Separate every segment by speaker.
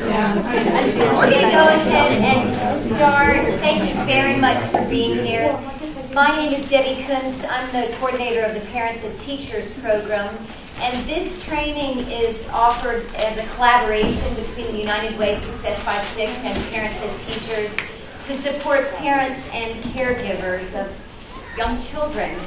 Speaker 1: I'm going to go ahead and start. Thank you very much for being here. My name is Debbie Kuntz. I'm the coordinator of the Parents as Teachers program. And this training is offered as a collaboration between the United Way Success by 6 and Parents as Teachers to support parents and caregivers of young children.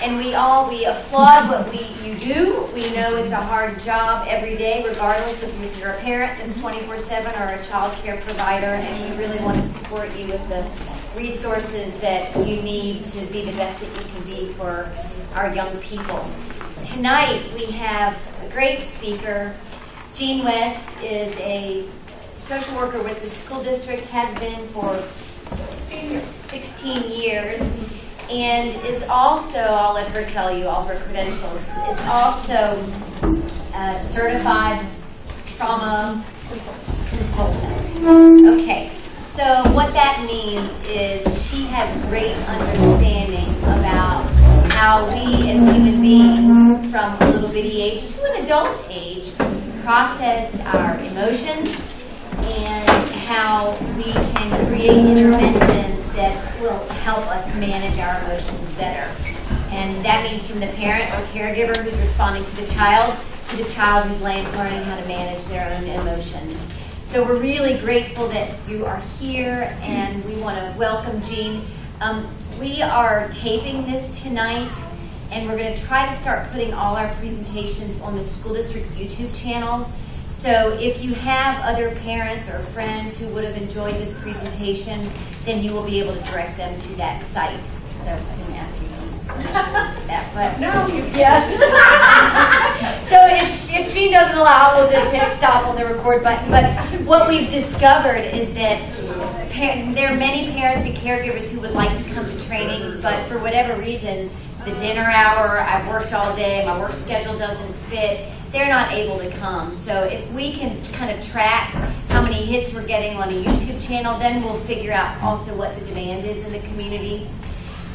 Speaker 1: And we applaud what you do. We know it's a hard job every day, regardless if you're a parent that's 24/7 or a child care provider, and we really want to support you with the resources that you need to be the best that you can be for our young people. Tonight we have a great speaker. Jean West is a social worker with the school district, has been for 16 years. And is also, I'll let her tell you all her credentials, is also a certified trauma consultant. Okay, so what that means is she has great understanding about how we as human beings from a little bitty age to an adult age process our emotions and how we can create interventions that will help us manage our emotions better. And that means from the parent or caregiver who's responding to the child who's learning how to manage their own emotions. So we're really grateful that you are here, and we want to welcome Jean. We are taping this tonight, and we're going to try to start putting all our presentations on the school district YouTube channel. So if you have other parents or friends who would have enjoyed this presentation, then you will be able to direct them to that site. So I didn't ask you for that, but
Speaker 2: no,
Speaker 1: yeah. So if Jean doesn't allow, we'll just hit stop on the record button. But what we've discovered is that there are many parents and caregivers who would like to come to trainings, but for whatever reason, the dinner hour, I've worked all day, my work schedule doesn't fit, they're not able to come. So if we can kind of track how many hits we're getting on a YouTube channel, then we'll figure out also what the demand is in the community.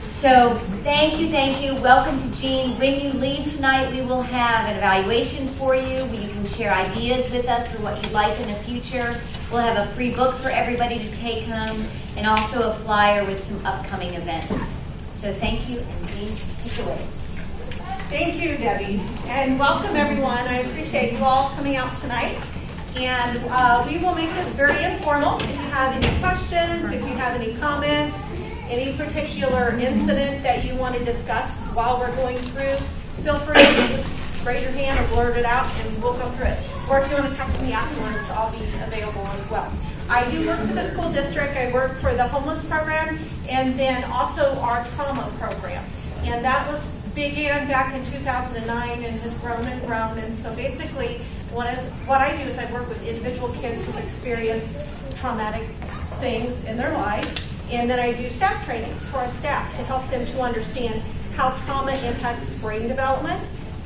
Speaker 1: So thank you, thank you. Welcome to Jean. When you leave tonight, we will have an evaluation for you. You can share ideas with us for what you'd like in the future. We'll have a free book for everybody to take home, and also a flyer with some upcoming events. So thank you, and Jean, take it away.
Speaker 2: Thank you, Debbie, and welcome everyone. I appreciate you all coming out tonight, and we will make this very informal. If you have any questions, if you have any comments, any particular incident that you want to discuss while we're going through, feel free to just raise your hand or blurt it out, and we'll go through it. Or if you want to talk to me afterwards, I'll be available as well. I do work for the school district. I work for the homeless program, and then also our trauma program, and that began back in 2009 and has grown and grown. And so basically what I do is I work with individual kids who've experienced traumatic things in their life, and then I do staff trainings for our staff to help them to understand how trauma impacts brain development,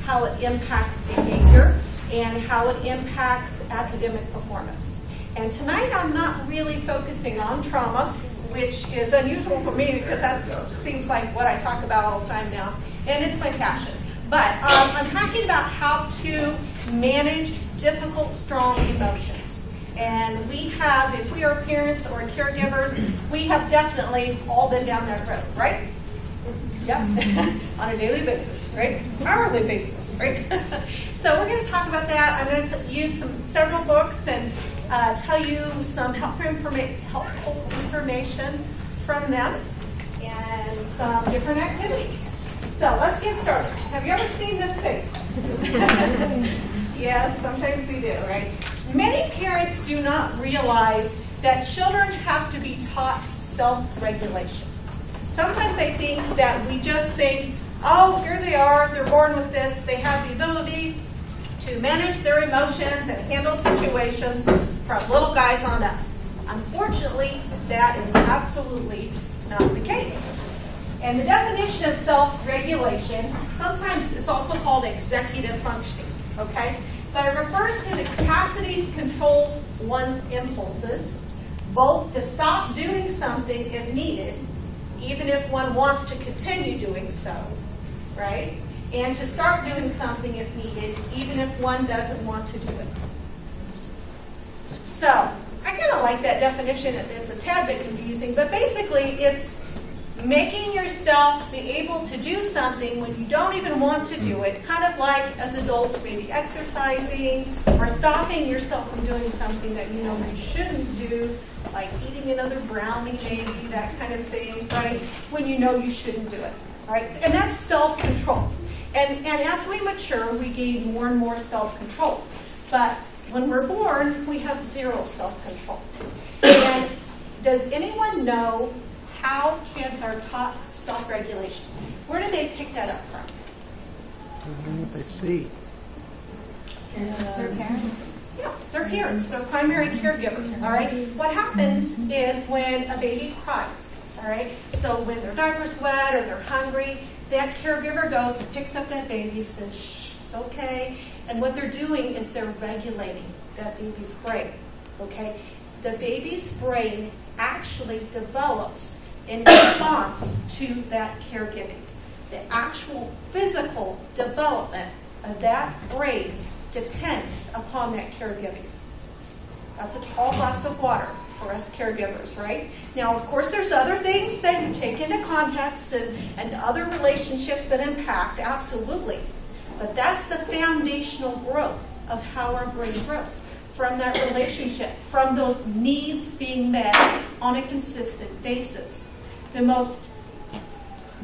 Speaker 2: how it impacts behavior, and how it impacts academic performance. And tonight I'm not really focusing on trauma, which is unusual for me because that seems like what I talk about all the time now, and it's my passion. But I'm talking about how to manage difficult, strong emotions. And we have, if we are parents or caregivers, we have definitely all been down that road, right? Yep, on a daily basis, right? Hourly basis, right? So we're going to talk about that. I'm going to use several books and tell you some helpful information from them and some different activities. So let's get started. Have you ever seen this face? Yes, sometimes we do, right? Many parents do not realize that children have to be taught self-regulation. Sometimes they think that we just think, oh, here they are, they're born with this, they have the ability to manage their emotions and handle situations from little guys on up. Unfortunately, that is absolutely not the case. And the definition of self-regulation, sometimes it's also called executive functioning, okay? But it refers to the capacity to control one's impulses, both to stop doing something if needed, even if one wants to continue doing so, right? And to start doing something if needed, even if one doesn't want to do it. So I kind of like that definition. It's a tad bit confusing, but basically it's making yourself be able to do something when you don't even want to do it, kind of like as adults maybe exercising or stopping yourself from doing something that you know you shouldn't do, like eating another brownie maybe, that kind of thing, right, when you know you shouldn't do it, right? And that's self-control. And as we mature, we gain more and more self-control. But when we're born, we have zero self-control. And does anyone know how kids are taught self-regulation? Where do they pick that up from?
Speaker 3: They see.
Speaker 1: Their parents.
Speaker 2: Yeah, their parents, their primary caregivers, all right? What happens is when a baby cries, all right? So when their diaper's wet or they're hungry, that caregiver goes and picks up that baby, says, shh, it's okay. And what they're doing is they're regulating that baby's brain, okay? The baby's brain actually develops in response to that caregiving. The actual physical development of that brain depends upon that caregiving. That's a tall glass of water for us caregivers, right? Now, of course, there's other things that you take into context and other relationships that impact, absolutely. But that's the foundational growth of how our brain grows, from that relationship, from those needs being met on a consistent basis. The most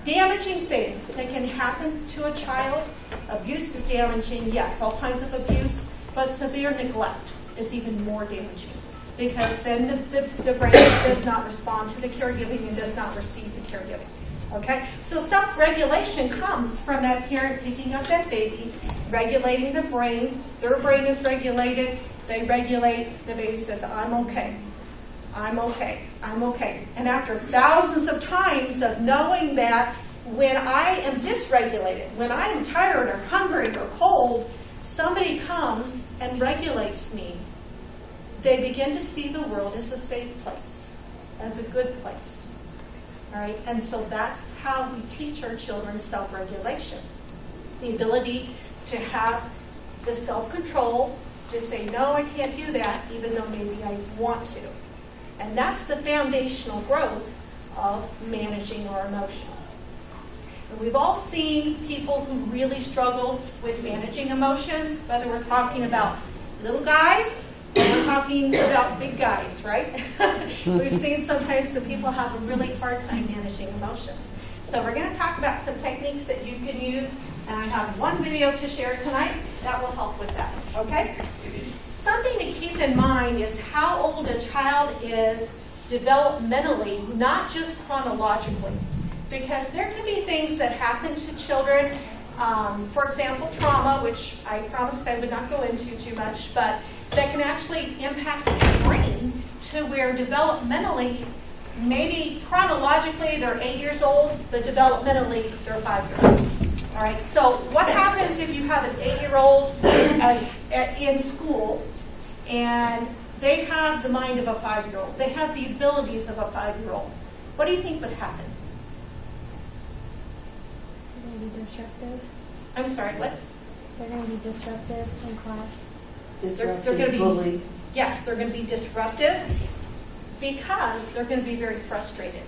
Speaker 2: damaging thing that can happen to a child, abuse is damaging, yes, all kinds of abuse, but severe neglect is even more damaging, because then the brain does not respond to the caregiving and does not receive the caregiving. Okay? So self-regulation comes from that parent picking up that baby, regulating the brain. Their brain is regulated. They regulate. The baby says, I'm okay. I'm okay. I'm okay. And after thousands of times of knowing that when I am dysregulated, when I am tired or hungry or cold, somebody comes and regulates me, they begin to see the world as a safe place, as a good place. All right? And so that's how we teach our children self-regulation. The ability to have the self-control to say, no, I can't do that, even though maybe I want to. And that's the foundational growth of managing our emotions. And we've all seen people who really struggle with managing emotions, whether we're talking about little guys or we're talking about big guys, right? We've seen sometimes that people have a really hard time managing emotions. So we're going to talk about some techniques that you can use, and I have one video to share tonight that will help with that, okay? Something to keep in mind is how old a child is developmentally, not just chronologically. Because there can be things that happen to children, for example, trauma, which I promised I would not go into too much, but that can actually impact the brain to where developmentally, maybe chronologically they're 8 years old, but developmentally they're 5 years old. All right, so what happens if you have an 8-year-old in school and they have the mind of a 5-year-old? They have the abilities of a 5-year-old. What do you think would happen?
Speaker 4: They're going to be disruptive.
Speaker 2: I'm sorry, what?
Speaker 4: They're going to be disruptive in class.
Speaker 2: They're going to be, yes, they're going to be disruptive because they're going to be very frustrated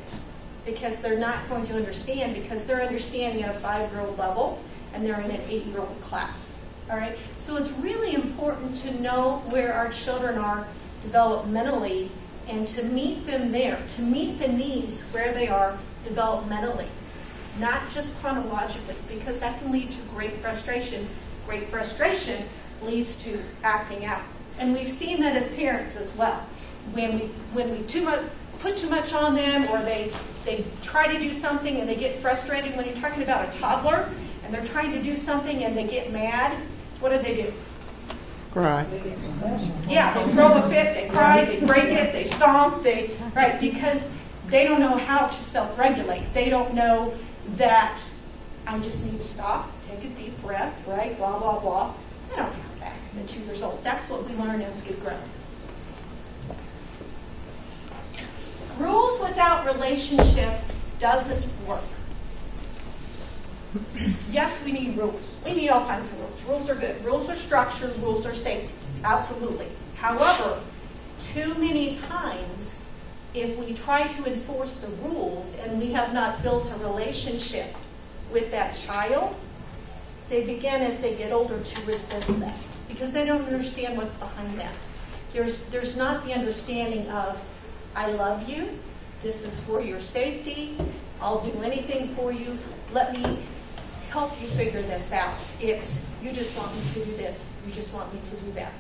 Speaker 2: because they're not going to understand, because they're understanding at a 5-year-old level and they're in an 8-year-old class. All right? So it's really important to know where our children are developmentally and to meet them there, to meet the needs where they are developmentally, not just chronologically, because that can lead to great frustration. Great frustration leads to acting out. And we've seen that as parents as well. When we put too much on them, or they try to do something and they get frustrated. When you're talking about a toddler and they're trying to do something and they get mad, what do?
Speaker 3: Cry.
Speaker 2: Yeah, they throw a fit, they cry, they break it, they stomp, right, because they don't know how to self-regulate. They don't know that I just need to stop, take a deep breath, right, blah, blah, blah. They don't have that at 2 years old. That's what we learn as we grow. Rules without relationship doesn't work. Yes, we need rules. We need all kinds of rules. Rules are good. Rules are structure. Rules are safety. Absolutely. However, too many times, if we try to enforce the rules and we have not built a relationship with that child, they begin as they get older to resist them because they don't understand what's behind that. There's not the understanding of, I love you, this is for your safety, I'll do anything for you, let me help you figure this out. It's, you just want me to do this, you just want me to do that.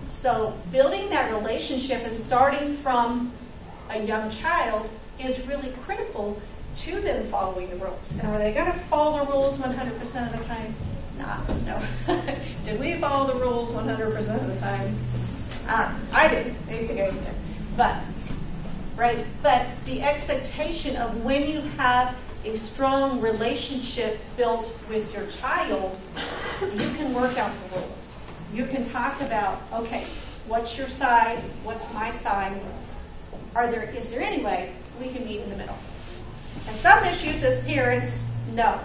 Speaker 2: So building that relationship and starting from a young child is really critical to them following the rules. And are they going to follow the rules 100% of the time? No. Did we follow the rules 100% of the time? I didn't. Maybe the guys did. But the expectation of when you have a strong relationship built with your child, you can work out the rules. You can talk about, okay, what's your side? What's my side? Is there any way we can meet in the middle? And some issues as parents, no,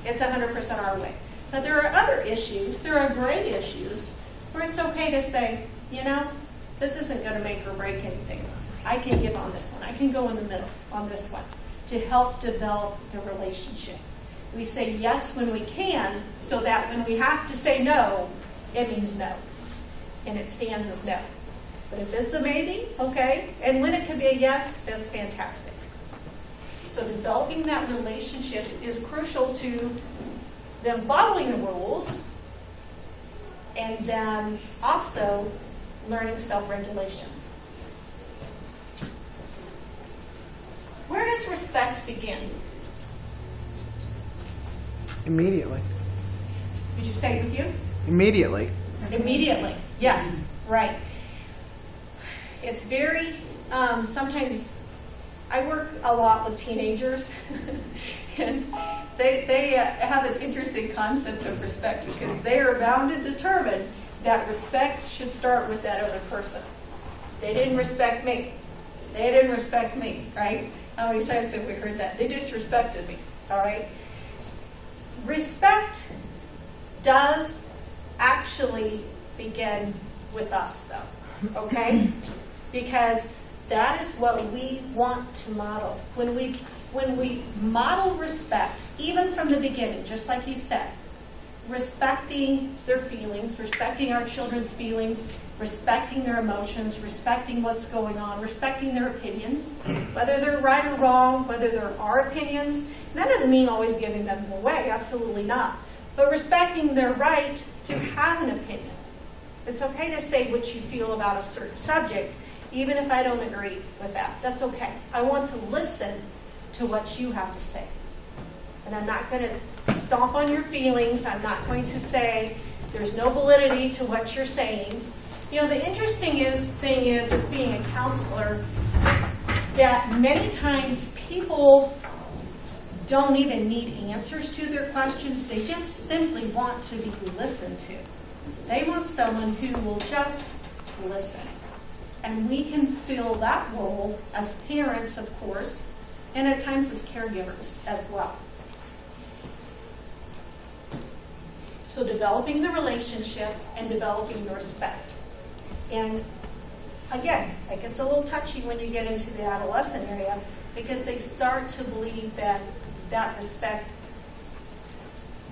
Speaker 2: it's 100% our way. But there are other issues, there are gray issues, where it's okay to say, you know, this isn't going to make or break anything. I can give on this one. I can go in the middle on this one to help develop the relationship. We say yes when we can, so that when we have to say no, it means no. And it stands as no. But if it's a maybe, okay, and when it can be a yes, that's fantastic. So developing that relationship is crucial to them following the rules and then also learning self-regulation. Where does respect begin?
Speaker 3: Immediately.
Speaker 2: Did you say it with you?
Speaker 3: Immediately.
Speaker 2: Immediately, yes, right. It's very, sometimes I work a lot with teenagers and they have an interesting concept of respect because they are bound and determined that respect should start with that other person. They didn't respect me. They didn't respect me, right? How many times have we heard that? They disrespected me, all right? Respect does actually begin with us, though, okay? Because that is what we want to model. When we model respect, even from the beginning, just like you said, respecting their feelings, respecting our children's feelings, respecting their emotions, respecting what's going on, respecting their opinions, whether they're right or wrong, whether they're our opinions. And that doesn't mean always giving them away, absolutely not. But respecting their right to have an opinion. It's okay to say what you feel about a certain subject, even if I don't agree with that. That's okay. I want to listen to what you have to say. And I'm not going to stomp on your feelings. I'm not going to say there's no validity to what you're saying. You know, the interesting thing is, as being a counselor, that many times people don't even need answers to their questions. They just simply want to be listened to. They want someone who will just listen. And we can fill that role as parents, of course, and at times as caregivers as well. So developing the relationship and developing the respect. And again, it gets a little touchy when you get into the adolescent area because they start to believe that that respect,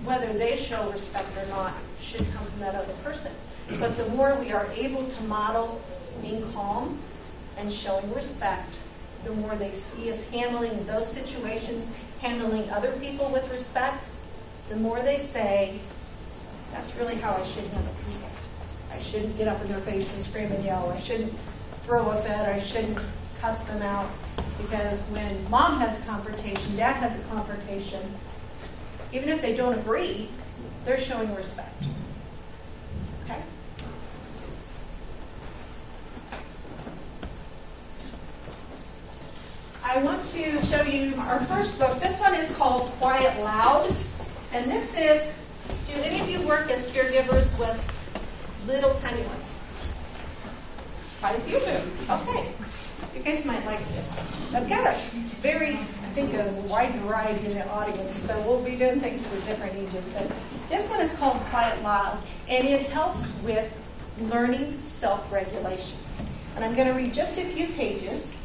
Speaker 2: whether they show respect or not, should come from that other person. But the more we are able to model being calm and showing respect, the more they see us handling those situations, handling other people with respect, the more they say, that's really how I should handle people. I shouldn't get up in their face and scream and yell. I shouldn't throw a fit. I shouldn't cuss them out. Because when mom has a confrontation, dad has a confrontation, even if they don't agree, they're showing respect. Okay? I want to show you our first book. This one is called Quiet Loud. And this is, do any of you work as caregivers with little tiny ones? Quite a few of them. Okay. You guys might like this. I've got a very, I think, a wide variety in the audience, so we'll be doing things for different ages. But this one is called Quiet Loud, and it helps with learning self-regulation. And I'm going to read just a few pages.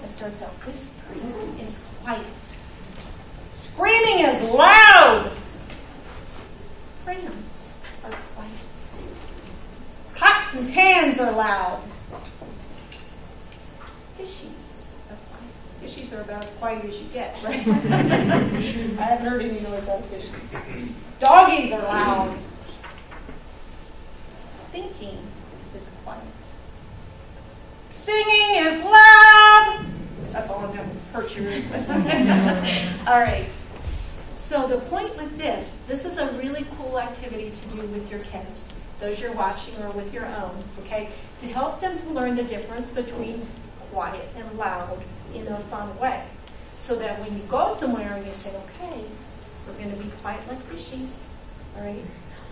Speaker 2: It starts out, whispering is quiet. Screaming is loud. Crayons are quiet. Pots and pans are loud. Fishies are quiet. Fishies are about as quiet as you get, right? I haven't heard any noise out of fishies. Doggies are loud. Thinking is quiet. Singing is loud. That's all I'm going to hurt your ears with. All right. So the point with this is a really cool activity to do with your kids, those you're watching or with your own, okay, to help them to learn the difference between quiet and loud in a fun way. So that when you go somewhere and you say, okay, we're going to be quiet like fishies, all right?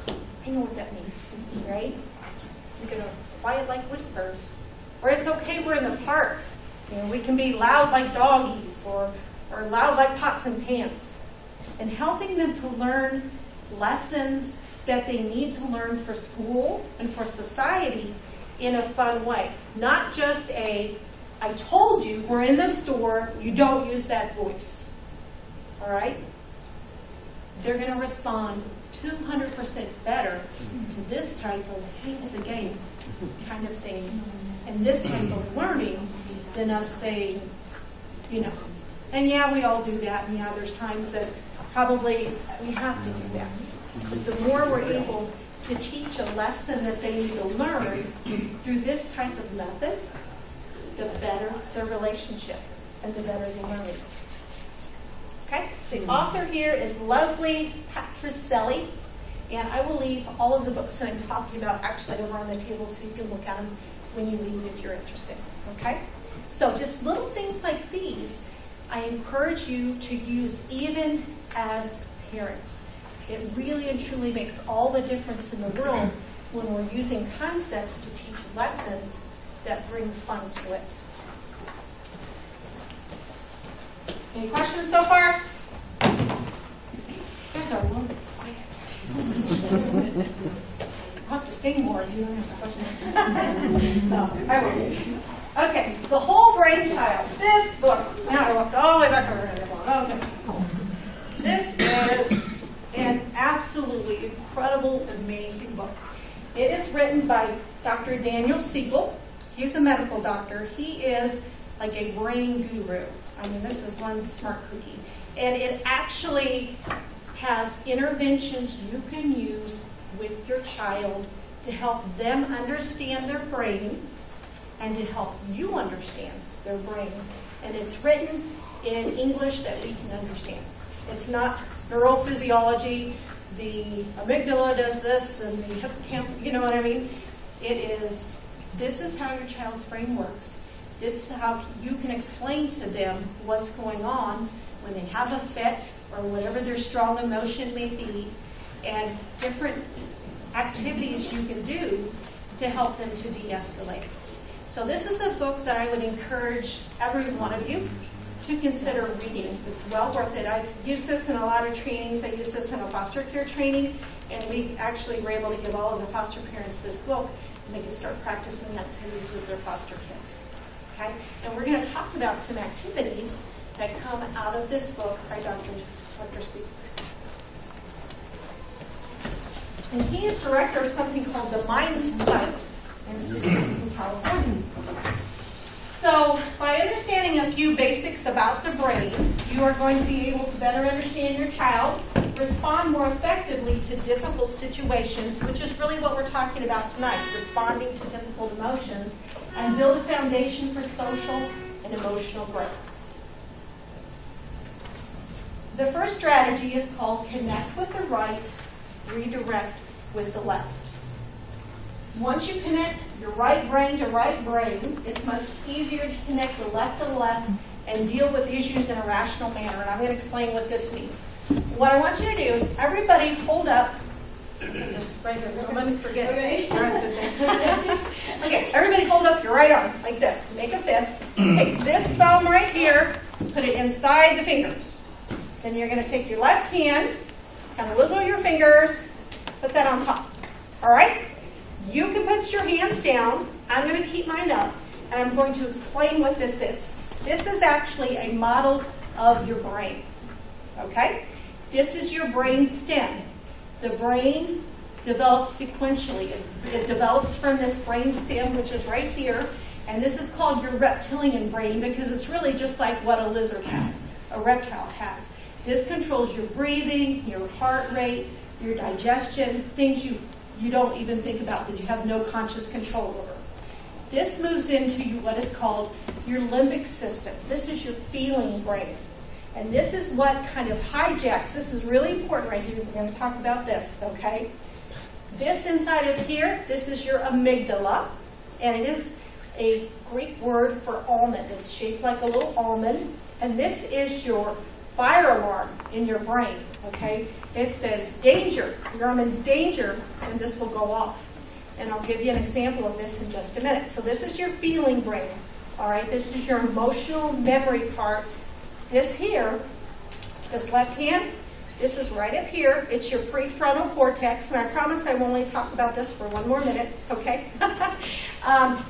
Speaker 2: I know what that means, right? You're going to quiet like whispers. Or it's okay, we're in the park. You know, we can be loud like doggies or loud like pots and pans. And helping them to learn lessons that they need to learn for school and for society in a fun way. Not just I told you, we're in the store, you don't use that voice. All right? They're going to respond 200% better to this type of, hey, it's a game kind of thing, and this type of learning than us saying, you know. And yeah, we all do that, and yeah, there's times that probably we have to do that. But the more we're able to teach a lesson that they need to learn through this type of method, the better their relationship and the better the learning. Okay? The author here is Leslie Patricelli, and I will leave all of the books that I'm talking about actually over on the table so you can look at them when you leave if you're interested. Okay? So just little things like these, I encourage you to use even as parents. It really and truly makes all the difference in the world when we're using concepts to teach lessons that bring fun to it. Any questions so far? There's our one quiet. I'll have to sing more if you ask questions. So, I will. Okay, the whole brain child. This book. Now I walked all the way back over. Okay. This is an absolutely incredible, amazing book. It is written by Dr. Daniel Siegel. He's a medical doctor. He is like a brain guru. I mean, this is one smart cookie. And it actually has interventions you can use with your child to help them understand their brain and to help you understand their brain. And it's written in English that we can understand. It's not neurophysiology, the amygdala does this and the hippocampus, you know what I mean? It is, this is how your child's brain works. This is how you can explain to them what's going on when they have a fit or whatever their strong emotion may be, and different activities you can do to help them to de-escalate. So this is a book that I would encourage every one of you to consider reading. It's well worth it. I've used this in a lot of trainings. I use this in a foster care training, and we actually were able to give all of the foster parents this book, and they can start practicing activities with their foster kids. Okay? And we're going to talk about some activities that come out of this book by Dr. Siegel. And he is director of something called the MindSight Institute in California. So by understanding a few basics about the brain, you are going to be able to better understand your child, respond more effectively to difficult situations, which is really what we're talking about tonight, responding to difficult emotions, and build a foundation for social and emotional growth. The first strategy is called connect with the right, redirect with the left. Once you connect your right brain to right brain, it's much easier to connect the left to the left and deal with issues in a rational manner. And I'm going to explain what this means. What I want you to do is everybody hold up this right here. Don't let me forget. Okay. Okay, everybody hold up your right arm like this. Make a fist. Take this thumb right here, put it inside the fingers. Then you're going to take your left hand, kind of wiggle your fingers, put that on top. All right? You can put your hands down. I'm going to keep mine up, and I'm going to explain what this is. This is actually a model of your brain. Okay? This is your brain stem. The brain develops sequentially. It develops from this brain stem, which is right here, and this is called your reptilian brain because it's really just like what a lizard has, a reptile has. This controls your breathing, your heart rate, your digestion, things you don't even think about that you have no conscious control over. This moves into what is called your limbic system. This is your feeling brain. And this is what kind of hijacks. This is really important right here. We're going to talk about this, okay? This inside of here, this is your amygdala. And it is a Greek word for almond. It's shaped like a little almond. And this is your fire alarm in your brain, okay? It says danger. You're in danger, and this will go off. And I'll give you an example of this in just a minute. So this is your feeling brain, all right? This is your emotional memory part. This here, this left hand, this is right up here. It's your prefrontal cortex, and I promise I will only talk about this for one more minute, okay?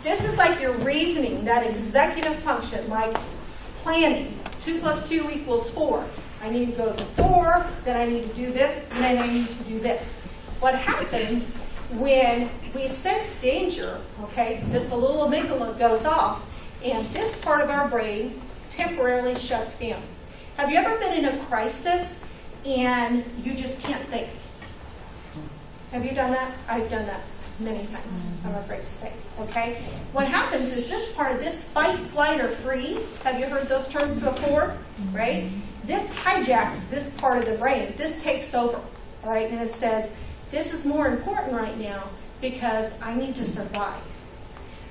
Speaker 2: This is like your reasoning, that executive function, like planning. 2 + 2 = 4. I need to go to the store, then I need to do this, and then I need to do this. What happens when we sense danger, okay, this little amygdala goes off, and this part of our brain temporarily shuts down. Have you ever been in a crisis and you just can't think? Have you done that? I've done that many times, I'm afraid to say, okay? What happens is this part of this fight, flight, or freeze, have you heard those terms before, right? This hijacks this part of the brain. This takes over, all right? And it says, this is more important right now because I need to survive.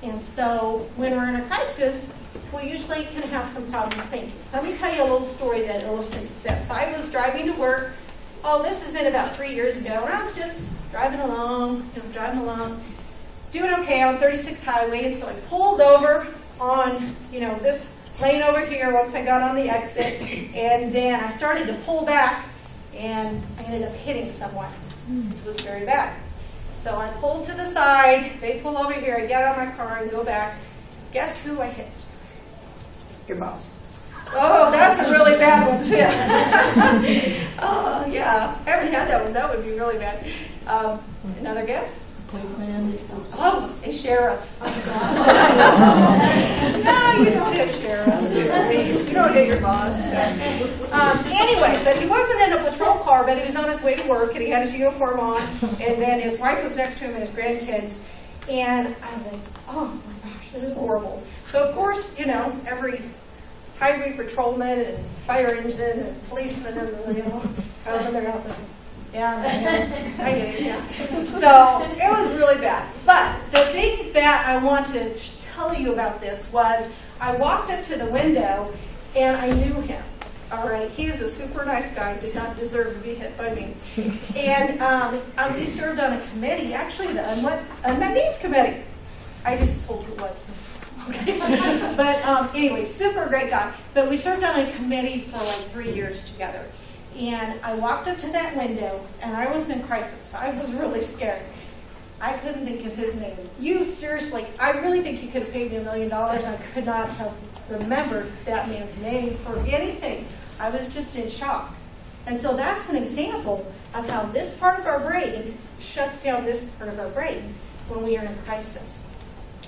Speaker 2: And so when we're in a crisis, we usually can have some problems thinking. Let me tell you a little story that illustrates this. I was driving to work. Oh, this has been about 3 years ago, and I was just driving along, doing okay on 36th Highway, and so I pulled over on, this lane over here once I got on the exit, and then I started to pull back, and I ended up hitting someone, which was very bad. So I pulled to the side, they pull over here, I get out of my car and go back. Guess who I hit?
Speaker 3: Your boss.
Speaker 2: Oh, that's a really bad one, too. Oh, yeah. I haven't had that one. That would be really bad. Another guess?
Speaker 5: Policeman.
Speaker 2: Close. A sheriff. No, you don't hit sheriffs. Please. You don't hit your boss. Anyway, but he wasn't in a patrol car, but he was on his way to work, and he had his uniform on, and then his wife was next to him and his grandkids. And I was like, oh, my gosh, this is horrible. So, of course, every highway patrolman and fire engine and policeman and they're out there. Yeah, I get it, yeah. So it was really bad. But the thing that I want to tell you about this was I walked up to the window and I knew him. All right, he is a super nice guy, did not deserve to be hit by me. And he served on a committee, actually the Unmet Needs Committee. I just told you it was. Okay. But anyway, super great guy. But we served on a committee for like 3 years together. And I walked up to that window, and I was in crisis. I was really scared. I couldn't think of his name. You seriously, I really think you could have paid me $1 million. I could not have remembered that man's name for anything. I was just in shock. And so that's an example of how this part of our brain shuts down this part of our brain when we are in a crisis.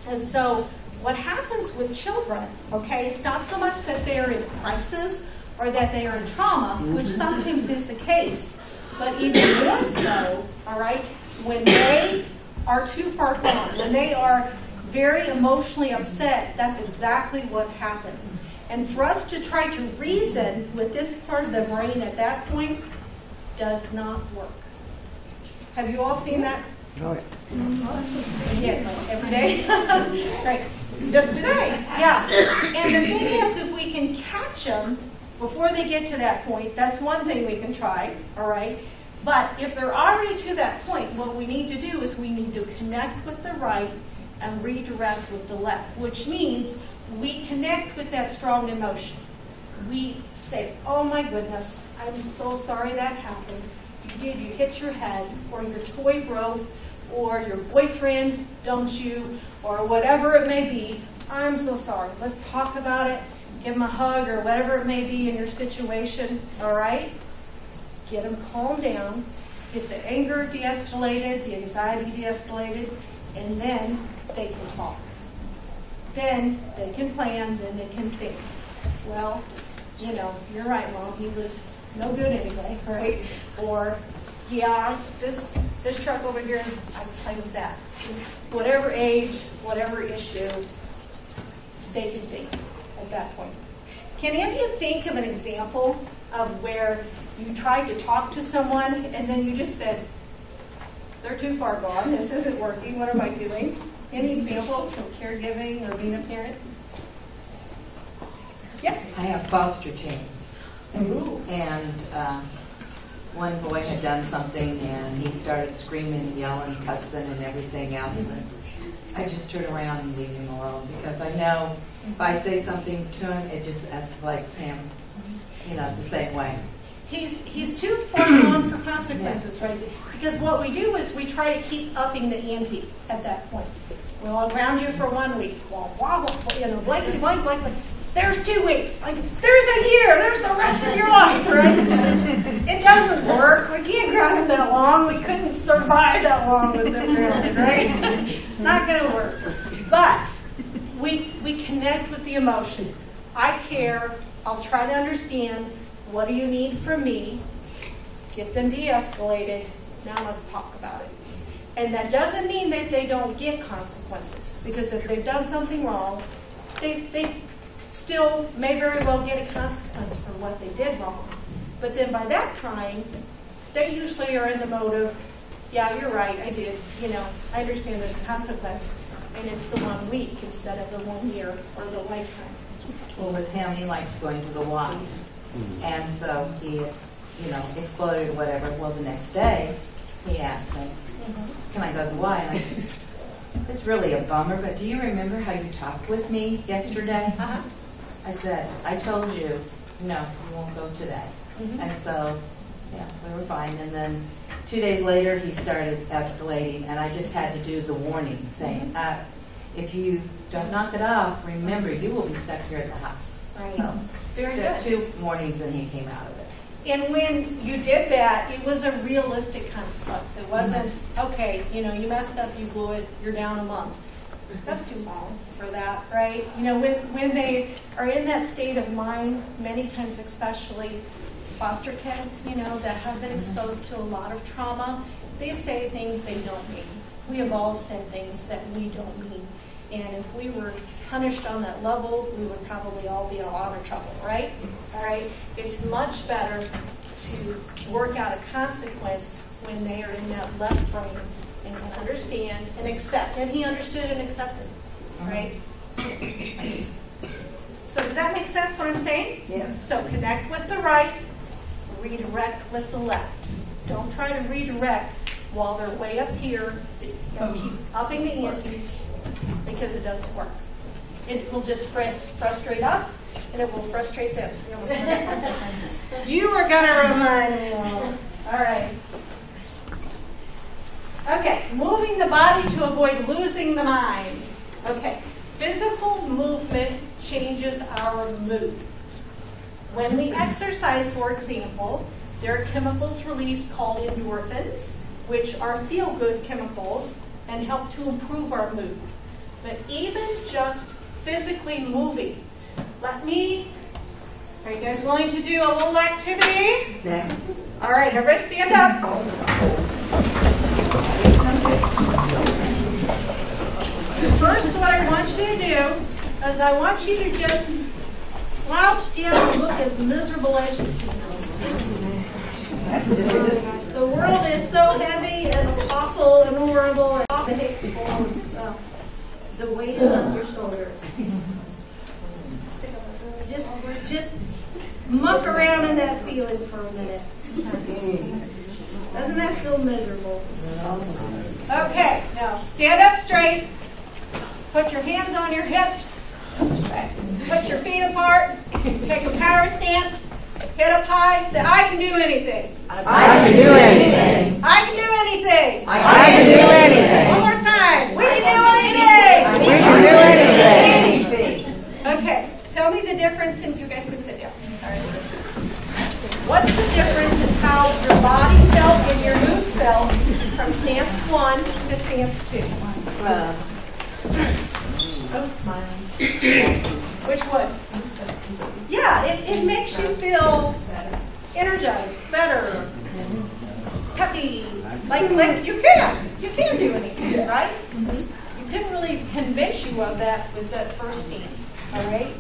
Speaker 2: And so what happens with children, okay, it's not so much that they're in crisis or that they are in trauma, which sometimes is the case, but even more so, all right, when they are too far gone, when they are very emotionally upset, that's exactly what happens. And for us to try to reason with this part of the brain at that point does not work. Have you all seen that?
Speaker 3: Oh, yeah.
Speaker 2: Yeah, like every day? Right. Just today, yeah. And the thing is, if we can catch them before they get to that point, that's one thing we can try, all right? But if they're already to that point, what we need to do is we need to connect with the right and redirect with the left, which means we connect with that strong emotion. We say, oh my goodness, I'm so sorry that happened. You hit your head, or your toy broke, or your boyfriend dumped you, or whatever it may be, I'm so sorry. Let's talk about it. Give them a hug or whatever it may be in your situation, all right? Get them calmed down. Get the anger de-escalated, the anxiety de-escalated, and then they can talk. Then they can plan, then they can think. Well, you know, you're right, Mom, he was no good anyway, right? Or, yeah, this truck over here, I can play with that. Whatever age, whatever issue, they can think at that point. Can any of you think of an example of where you tried to talk to someone and then you just said, they're too far gone, this isn't working, what am I doing? Any examples from caregiving or being a parent? Yes?
Speaker 5: I have foster teens.
Speaker 2: Ooh.
Speaker 5: And one boy had done something and he started screaming and yelling, cussing and everything else. And I just turn around and leave him alone because I know if I say something to him, it just escalates him, you know, the same way.
Speaker 2: He's too far gone for consequences, right? Because what we do is we try to keep upping the ante at that point. We'll all ground you for 1 week. Well, you know, blankety blank, blank, blank. There's 2 weeks. Like, there's a year. There's the rest of your life, right? It doesn't work. We can't ground them that long. We couldn't survive that long with them grounded, right? Not going to work. But we connect with the emotion. I care. I'll try to understand. What do you need from me? Get them de-escalated. Now let's talk about it. And that doesn't mean that they don't get consequences. Because if they've done something wrong, they still may very well get a consequence for what they did wrong. But then by that time, they usually are in the mode of, yeah, you're right, I did. You know, I understand there's a consequence. And it's the 1 week instead of the 1 year or the lifetime.
Speaker 5: Well, with him, he likes going to the Y. And so he, you know, exploded or whatever. Well, the next day, he asked me, can I go to the Y? And I said, it's really a bummer, but do you remember how you talked with me yesterday? I said, I told you, no, you won't go today. And so, yeah, we were fine. And then 2 days later, he started escalating, and I just had to do the warning, saying, if you don't knock it off, remember, you will be stuck here at the house.
Speaker 2: Right.
Speaker 5: So,
Speaker 2: Very good.
Speaker 5: 2 warnings, and he came out of it.
Speaker 2: And when you did that, it was a realistic consequence. It wasn't, okay, you know, you messed up, you blew it, you're down a month. That's too long for that, right? You know, when they are in that state of mind, many times especially foster kids, you know, that have been exposed to a lot of trauma, they say things they don't mean. We have all said things that we don't mean. And if we were punished on that level, we would probably all be in a lot of trouble, right? All right? It's much better to work out a consequence when they are in that left brain and can understand and accept. And he understood and accepted, right? So does that make sense what I'm saying?
Speaker 3: Yes.
Speaker 2: So connect with the right, redirect with the left. Don't try to redirect while they're way up here. Keep upping the ante because it doesn't work. It will just frustrate us, and it will frustrate them. You are going to remind me. All right. Okay, moving the body to avoid losing the mind. Okay, physical movement changes our mood. When we exercise, for example, there are chemicals released called endorphins, which are feel-good chemicals and help to improve our mood. But even just physically moving, are you guys willing to do a little activity?
Speaker 5: Yeah.
Speaker 2: All right, everybody stand up. First, what I want you to do is I want you to just slouch down and look as miserable as you can. The world is so heavy and awful and horrible and awful. The weight is on your shoulders. Just muck around in that feeling for a minute. Doesn't that feel miserable? Okay, now stand up straight. Put your hands on your hips. Put your feet apart. Take a power stance. Head up high, say, I can do anything.
Speaker 3: I can do anything.
Speaker 2: I can do anything.
Speaker 3: I can do anything.
Speaker 2: One more time. We can do anything.
Speaker 3: We can do anything.
Speaker 2: Okay, tell me the difference, and you guys can sit down. All right. What's the difference in how your body felt and your mood felt from stance 1 to stance 2?
Speaker 5: I'm smiling.
Speaker 2: Which one? Yeah, it makes you feel energized, better, happy. Like you can do anything, right? You couldn't really convince you of that with that first stance, all right?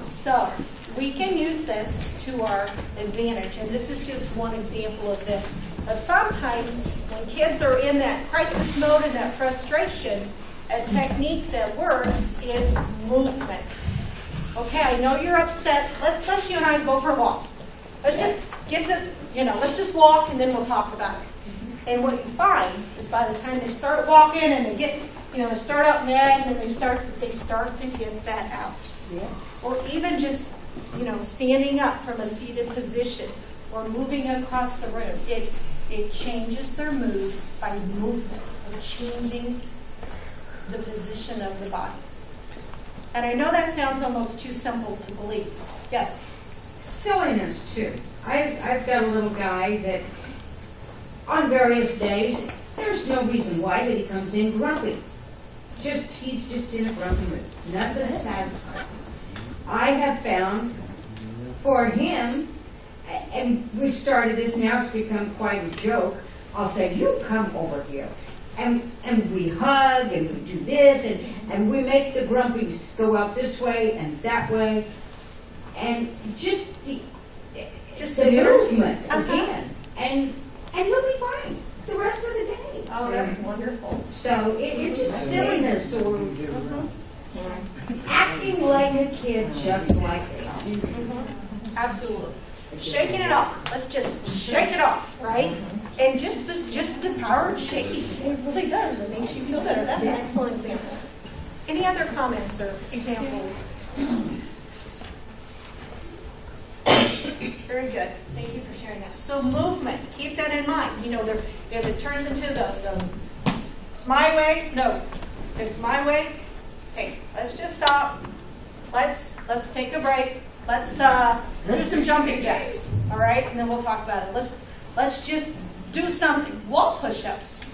Speaker 2: So we can use this to our advantage, and this is just one example of this. But sometimes when kids are in that crisis mode and that frustration, a technique that works is movement. Okay, I know you're upset. Let's you and I go for a walk. Let's just get this, let's just walk and then we'll talk about it. And what you find is by the time they start walking and they get, they start out mad and then they start to get that out.
Speaker 3: Yeah.
Speaker 2: Or even just, standing up from a seated position or moving across the room. It changes their mood by movement, or changing the position of the body. And I know that sounds almost too simple to believe. Yes?
Speaker 6: Silliness, too. I've got a little guy that on various days, there's no reason why, but he comes in grumpy. He's just in a grumpy mood. Nothing satisfies him. I have found for him, and we've started this now, it's become quite a joke, I'll say, you come over here. And we hug, and we do this, and we make the grumpies go out this way and that way. And just the movement again. And he'll be fine the rest of the day.
Speaker 2: Oh, that's wonderful.
Speaker 6: So it's just silliness or acting like a kid just like them.
Speaker 2: Absolutely. Shaking it off. Let's just shake it off, right? And just the power of shaking. It really does. It makes you feel better. That's an excellent example. Any other comments or examples? Very good. Thank you for sharing that. So movement. Keep that in mind. If it turns into the it's my way. No. If it's my way. Hey, let's just stop. Let's take a break. Let's do some jumping jacks, all right? And then we'll talk about it. Let's just do something. Wall push-ups.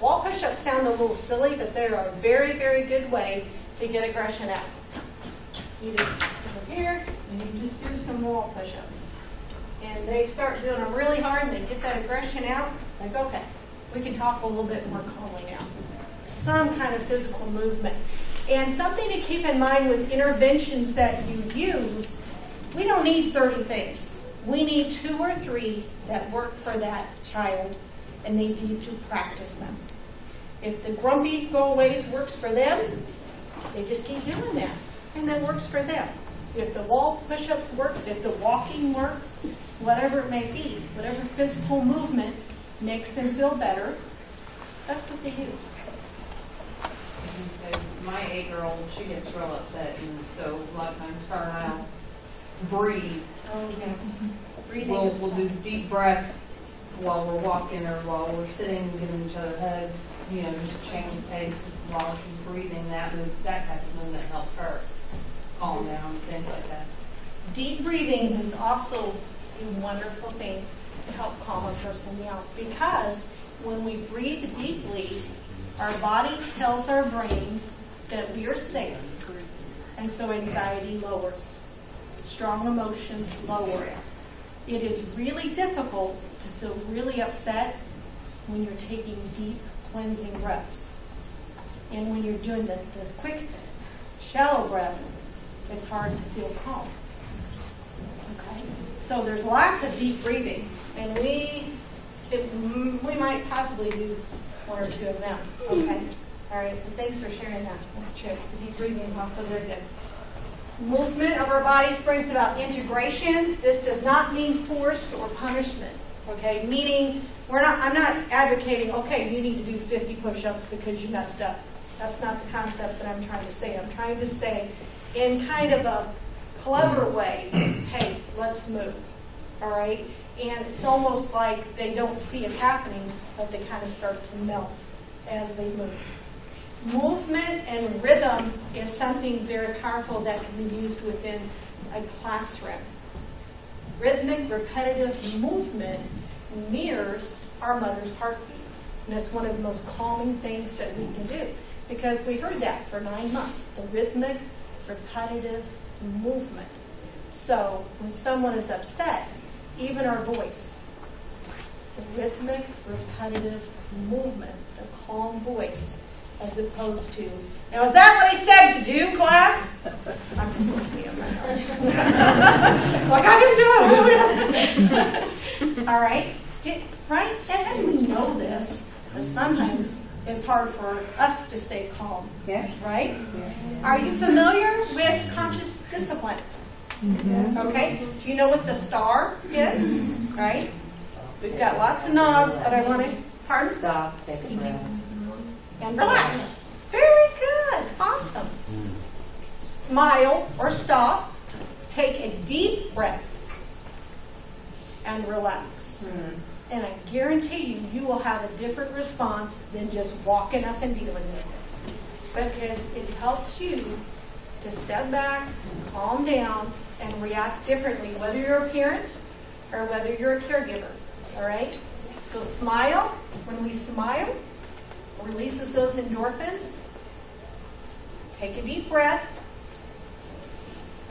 Speaker 2: Wall push-ups sound a little silly, but they're a very, very good way to get aggression out. You just come here, and you just do some wall push-ups. And they start doing them really hard, and they get that aggression out. It's like, okay, we can talk a little bit more calmly now. Some kind of physical movement. And something to keep in mind with interventions that you use, we don't need 30 things. We need 2 or 3 that work for that child, and they need to practice them. If the grumpy go-aways works for them, they just keep doing that, and that works for them. If the wall push-ups works, if the walking works, whatever it may be, whatever physical movement makes them feel better, that's what they use.
Speaker 7: My 8-year-old, she gets real upset, and so a lot of times her and I'll breathe.
Speaker 2: Oh, yes. Breathing
Speaker 7: We'll do deep breaths while we're walking or while we're sitting, giving each other hugs, just change the pace while she's breathing. That type of movement helps her calm down, things like that.
Speaker 2: Deep breathing is also a wonderful thing to help calm a person down, because when we breathe deeply, our body tells our brain that we are safe, and so anxiety lowers. Strong emotions lower. It is really difficult to feel really upset when you're taking deep cleansing breaths. And when you're doing the quick, shallow breaths, it's hard to feel calm. Okay? So there's lots of deep breathing, and we might possibly do 1 or 2 of them. Okay? All right. Well, thanks for sharing that. That's true. The deep breathing is also very good. Movement of our bodies brings about integration. This does not mean forced or punishment. Okay? Meaning, I'm not advocating, okay, you need to do 50 push-ups because you messed up. That's not the concept that I'm trying to say. I'm trying to say, in kind of a clever way, hey, let's move. all right? And it's almost like they don't see it happening, but they kind of start to melt as they move. Movement and rhythm is something very powerful that can be used within a classroom. Rhythmic, repetitive movement mirrors our mother's heartbeat. And it's one of the most calming things that we can do, because we heard that for 9 months, the rhythmic, repetitive movement. So when someone is upset, even our voice, the rhythmic, repetitive movement, the calm voice, as opposed to, now is that what I said to do, class? I'm just looking at myself. Like I didn't do it. All right? Right? And we know this, but sometimes it's hard for us to stay calm.
Speaker 3: Yeah.
Speaker 2: Right? Yeah. Are you familiar with conscious discipline? Mm-hmm. Okay? Do you know what the STAR is? Right? We've got lots of nods, but I want to pardon?
Speaker 5: Stop, take a breath.
Speaker 2: And relax. Very good. Awesome. Smile or stop. Take a deep breath and relax. And I guarantee you, you will have a different response than just walking up and dealing with it. Because it helps you to step back, calm down, and react differently, whether you're a parent or whether you're a caregiver. All right? So smile. When we smile, releases those endorphins. Take a deep breath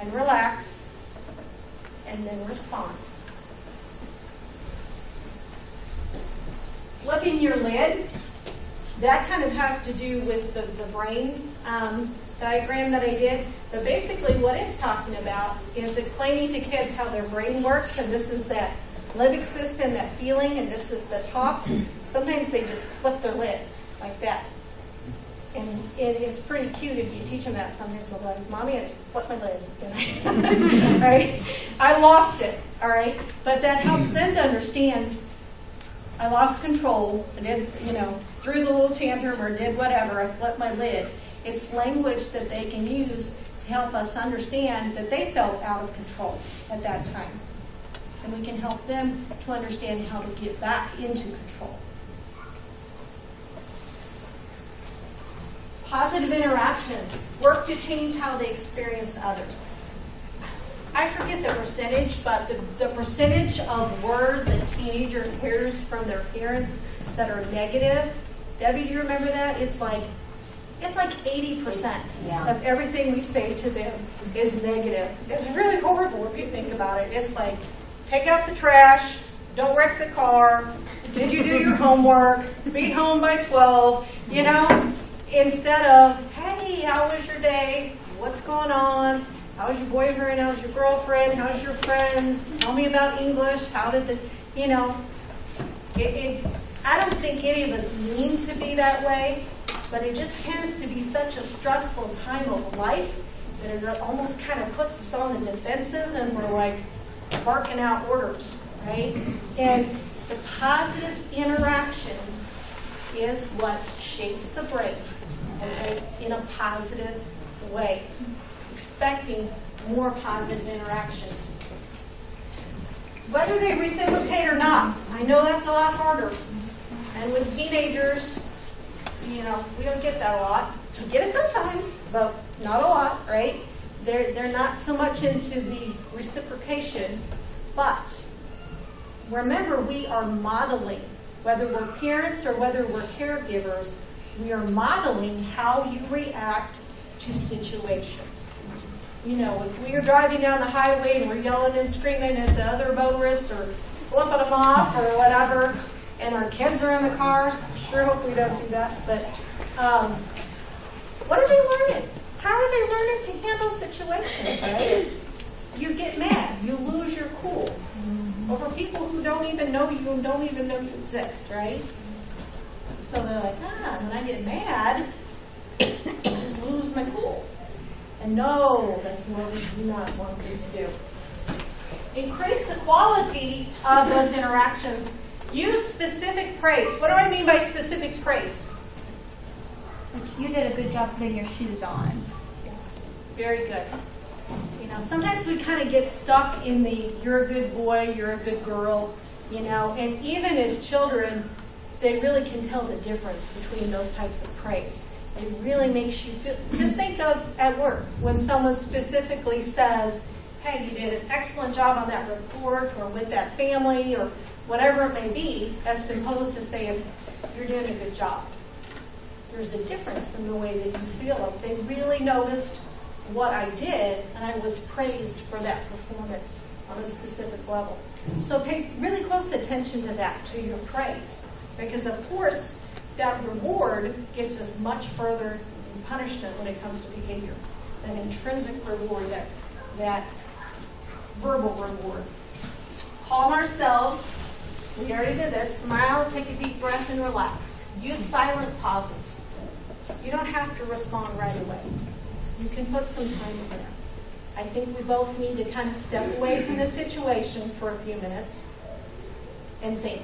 Speaker 2: and relax, and then respond. Flipping your lid, that kind of has to do with the brain diagram that I did. But basically what it's talking about is explaining to kids how their brain works, and this is that limbic system, that feeling, and this is the top. Sometimes they just flip their lid like that. And it's pretty cute if you teach them that. Sometimes they'll like, Mommy, I just flipped my lid. Right? I lost it, all right? But that helps them to understand, I lost control, I did, threw the little tantrum or did whatever, I flipped my lid. It's language that they can use to help us understand that they felt out of control at that time. And we can help them to understand how to get back into control. Positive interactions work to change how they experience others. I forget the percentage, but the percentage of words a teenager hears from their parents that are negative, Debbie, do you remember that? It's like 80% of everything we say to them is negative. It's really horrible if you think about it. It's like, take out the trash, don't wreck the car, did you do your homework, be home by 12, instead of, hey, how was your day, what's going on, how's your boyfriend, how's your girlfriend, how's your friends, tell me about English, how did I don't think any of us mean to be that way, but it just tends to be such a stressful time of life that it almost kind of puts us on the defensive, and we're like barking out orders, right? And the positive interactions is what shapes the brain, okay, in a positive way, expecting more positive interactions. Whether they reciprocate or not, I know that's a lot harder. And with teenagers, we don't get that a lot. We get it sometimes, but not a lot, right? They're not so much into the reciprocation, but remember, we are modeling, whether we're parents or whether we're caregivers, we are modeling how you react to situations. If we are driving down the highway and we're yelling and screaming at the other motorists or flipping them off or whatever, and our kids are in the car, I sure hope we don't do that, but what are they learning? How are they learning to handle situations, right? You get mad, you lose your cool over people who don't even know you and don't even know you exist, right? So they're like, when I get mad, I just lose my cool. And no, that's what we do not want them to do. Increase the quality of those interactions. Use specific praise. What do I mean by specific praise?
Speaker 1: You did a good job putting your shoes on.
Speaker 2: Yes, very good. You know, sometimes we kind of get stuck in the you're a good boy, you're a good girl, you know, and even as children, they really can tell the difference between those types of praise. It really makes you feel, just think of at work, when someone specifically says, hey, you did an excellent job on that report or with that family or whatever it may be, as opposed to saying, you're doing a good job. There's a difference in the way that you feel. Like they really noticed what I did and I was praised for that performance on a specific level. So pay really close attention to that, to your praise. Because of course, that reward gets us much further in punishment when it comes to behavior. An intrinsic reward, that verbal reward. Calm ourselves. We already did this. Smile, take a deep breath, and relax. Use silent pauses. You don't have to respond right away. You can put some time in there. I think we both need to kind of step away from the situation for a few minutes and think.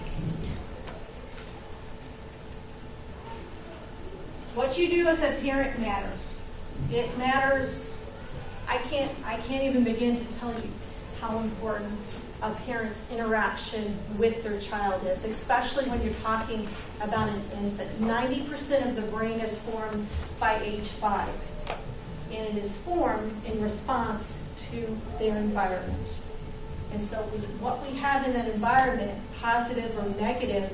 Speaker 2: What you do as a parent matters. It matters. I can't even begin to tell you how important a parent's interaction with their child is, especially when you're talking about an infant. 90% of the brain is formed by age 5, and it is formed in response to their environment. And so what we have in that environment, positive or negative,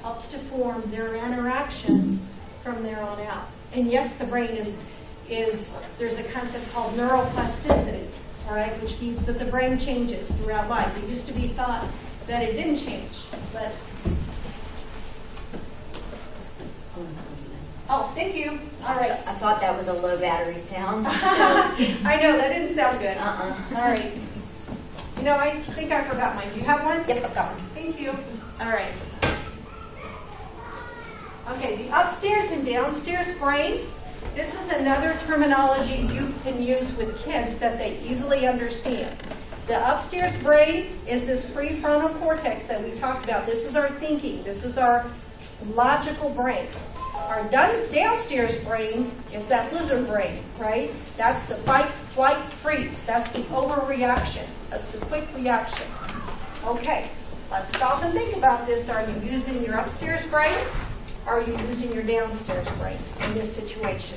Speaker 2: helps to form their interactions from there on out. And yes, the brain is there's a concept called neuroplasticity, all right, which means that the brain changes throughout life. It used to be thought that it didn't change, but oh, thank you. All right.
Speaker 1: I thought that was a low battery sound.
Speaker 2: I know, that didn't sound good. All right. You know, I think I forgot mine. Do you have one?
Speaker 1: Yep, I've got one.
Speaker 2: Thank you. All right. Okay, the upstairs and downstairs brain. This is another terminology you can use with kids that they easily understand. The upstairs brain is this prefrontal cortex that we talked about. This is our thinking. This is our logical brain. Our downstairs brain is that lizard brain, right? That's the fight, flight, freeze. That's the overreaction. That's the quick reaction. Okay, let's stop and think about this. Are you using your upstairs brain? Or are you using your downstairs brain in this situation?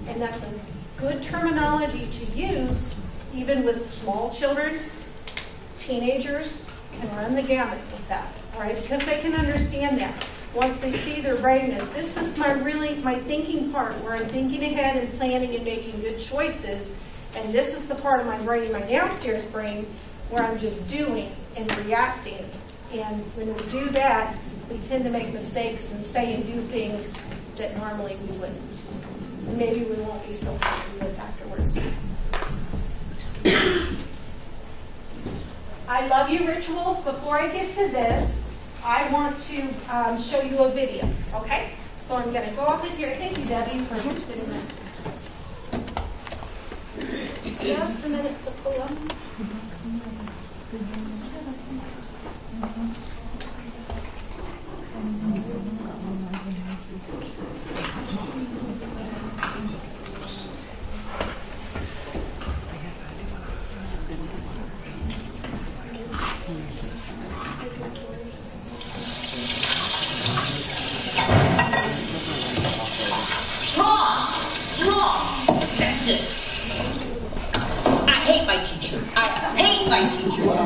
Speaker 2: And that's a good terminology to use even with small children. Teenagers can run the gamut with that, all right? Because they can understand that. Once they see their brain as, this is my thinking part where I'm thinking ahead and planning and making good choices. And this is the part of my brain, my downstairs brain, where I'm just doing and reacting. And when we do that, we tend to make mistakes and say and do things that normally we wouldn't. And maybe we won't be so happy with afterwards. I love you rituals. Before I get to this, I want to show you a video, okay? So I'm going to go up in here. Thank you, Debbie, for fitting that. Just a minute to pull up.